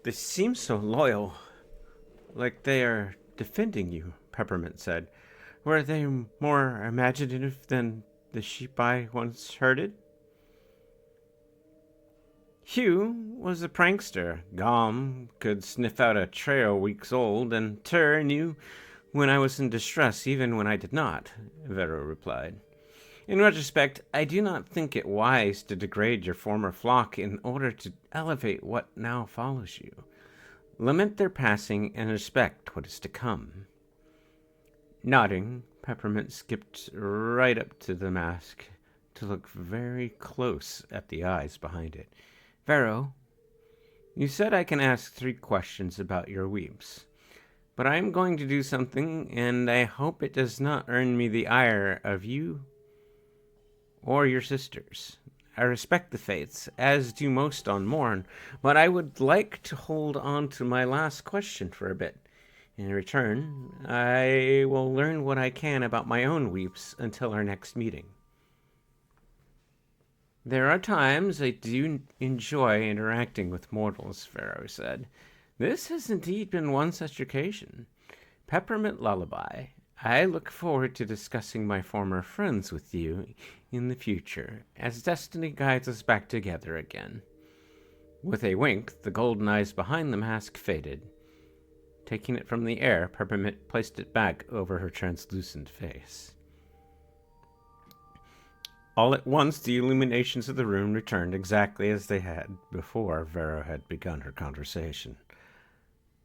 They seem so loyal, like they are defending you, Peppermint said. Were they more imaginative than the sheep I once herded? Hugh was a prankster. Gom could sniff out a trail weeks old, and Tur knew when I was in distress, even when I did not, Vero replied. In retrospect, I do not think it wise to degrade your former flock in order to elevate what now follows you. Lament their passing and respect what is to come. Nodding, Peppermint skipped right up to the mask to look very close at the eyes behind it. Vero, you said I can ask 3 questions about your weeps, but I am going to do something, and I hope it does not earn me the ire of you or your sisters. I respect the fates, as do most on Morn, but I would like to hold on to my last question for a bit. In return, I will learn what I can about my own weeps until our next meeting. There are times I do enjoy interacting with mortals, Pharaoh said. This has indeed been one such occasion. Peppermint Lullaby, I look forward to discussing my former friends with you in the future, as destiny guides us back together again. With a wink, the golden eyes behind the mask faded. Taking it from the air, Peppermint placed it back over her translucent face. All at once, the illuminations of the room returned exactly as they had before Vera had begun her conversation.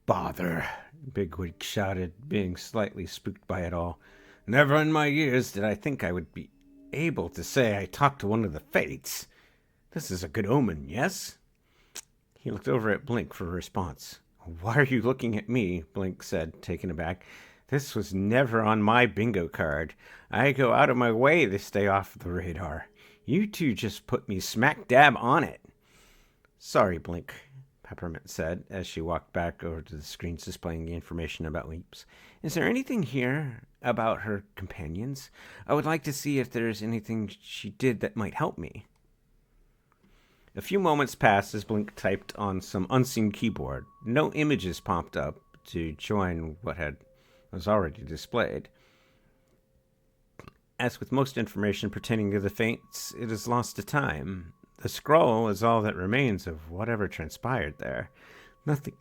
Bother, Bigwig shouted, being slightly spooked by it all. Never in my years did I think I would be able to say I talked to one of the Fates. This is a good omen, yes? He looked over at Blink for a response. Why are you looking at me? Blink said, taken aback. This was never on my bingo card. I go out of my way to stay off the radar. You two just put me smack dab on it. Sorry, Blink, Peppermint said as she walked back over to the screens displaying the information about Leaps. Is there anything here about her companions? I would like to see if there is anything she did that might help me. A few moments passed as Blink typed on some unseen keyboard. No images popped up to join what was already displayed. As with most information pertaining to the Fates, it is lost to time. The scroll is all that remains of whatever transpired there. Nothing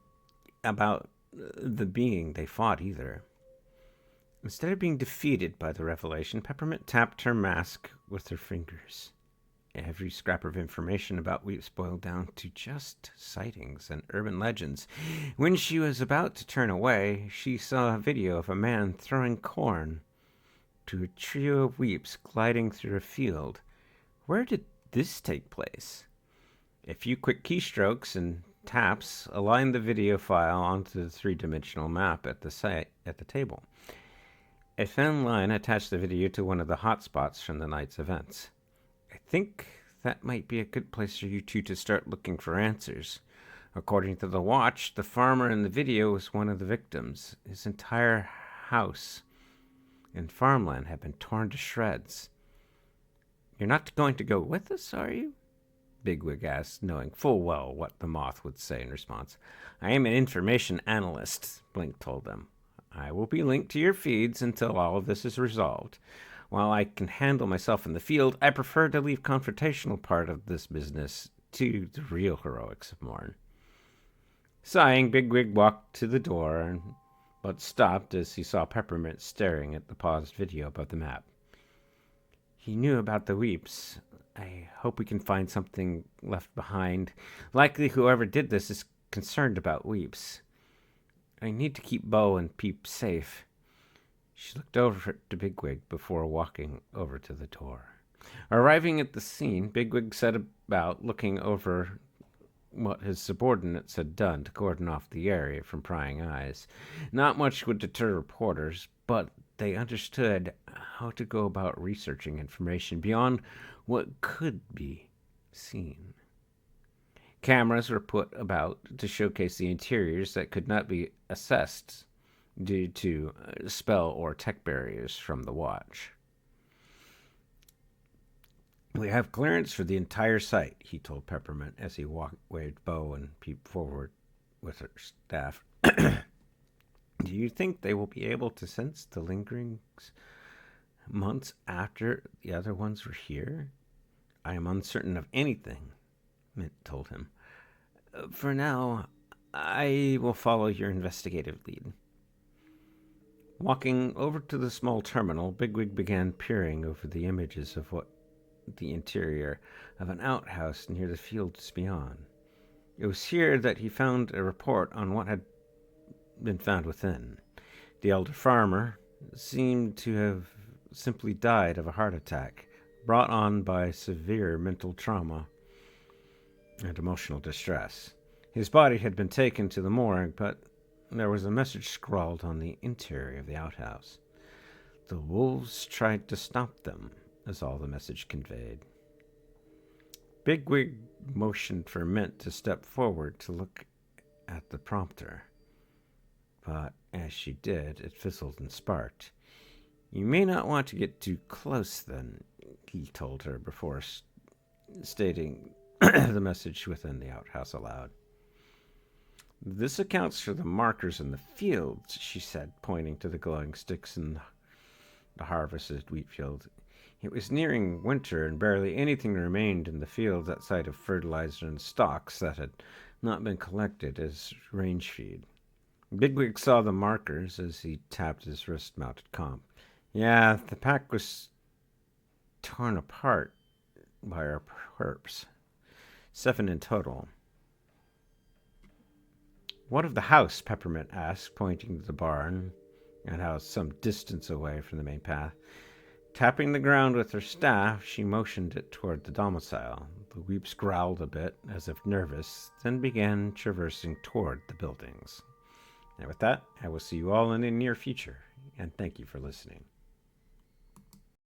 about the being they fought either. Instead of being defeated by the revelation, Peppermint tapped her mask with her fingers. Every scrap of information about Weeps boiled down to just sightings and urban legends. When she was about to turn away, she saw a video of a man throwing corn to a trio of Weeps gliding through a field. Where did this take place? A few quick keystrokes and taps aligned the video file onto the 3-dimensional map at the table. A thin line attached the video to one of the hotspots from the night's events. I think that might be a good place for you two to start looking for answers. According to the watch, the farmer in the video was one of the victims. His entire house and farmland had been torn to shreds. You're not going to go with us, are you? Bigwig asked, knowing full well what the moth would say in response. I am an information analyst, Blink told them. I will be linked to your feeds until all of this is resolved. While I can handle myself in the field, I prefer to leave confrontational part of this business to the real heroics of Morn. Sighing, Bigwig walked to the door, but stopped as he saw Peppermint staring at the paused video above the map. He knew about the Weeps. I hope we can find something left behind. Likely whoever did this is concerned about Weeps. I need to keep Bo and Peep safe. She looked over to Bigwig before walking over to the door. Arriving at the scene, Bigwig set about looking over what his subordinates had done to cordon off the area from prying eyes. Not much would deter reporters, but they understood how to go about researching information beyond what could be seen. Cameras were put about to showcase the interiors that could not be assessed due to spell or tech barriers from the watch. We have clearance for the entire site, he told Peppermint as he waved Bo and Peep forward with her staff. Do you think they will be able to sense the lingerings months after the other ones were here? I am uncertain of anything, Mint told him. For now, I will follow your investigative lead. Walking over to the small terminal, Bigwig began peering over the images of what the interior of an outhouse near the fields beyond. It was here that he found a report on what had been found within. The elder farmer seemed to have simply died of a heart attack, brought on by severe mental trauma and emotional distress. His body had been taken to the morgue, but there was a message scrawled on the interior of the outhouse. The wolves tried to stop them, is all the message conveyed. Bigwig motioned for Mint to step forward to look at the prompter. But as she did, it fizzled and sparked. You may not want to get too close, then, he told her before stating the message within the outhouse aloud. This accounts for the markers in the fields, she said, pointing to the glowing sticks in the harvested wheat field. It was nearing winter, and barely anything remained in the fields outside of fertilizer and stalks that had not been collected as range feed. Bigwig saw the markers as he tapped his wrist-mounted comp. Yeah, the pack was torn apart by our perps. 7 in total. What of the house? Peppermint asked, pointing to the barn and house some distance away from the main path. Tapping the ground with her staff, she motioned it toward the domicile. The weeps growled a bit, as if nervous, then began traversing toward the buildings. And with that, I will see you all in the near future, and thank you for listening.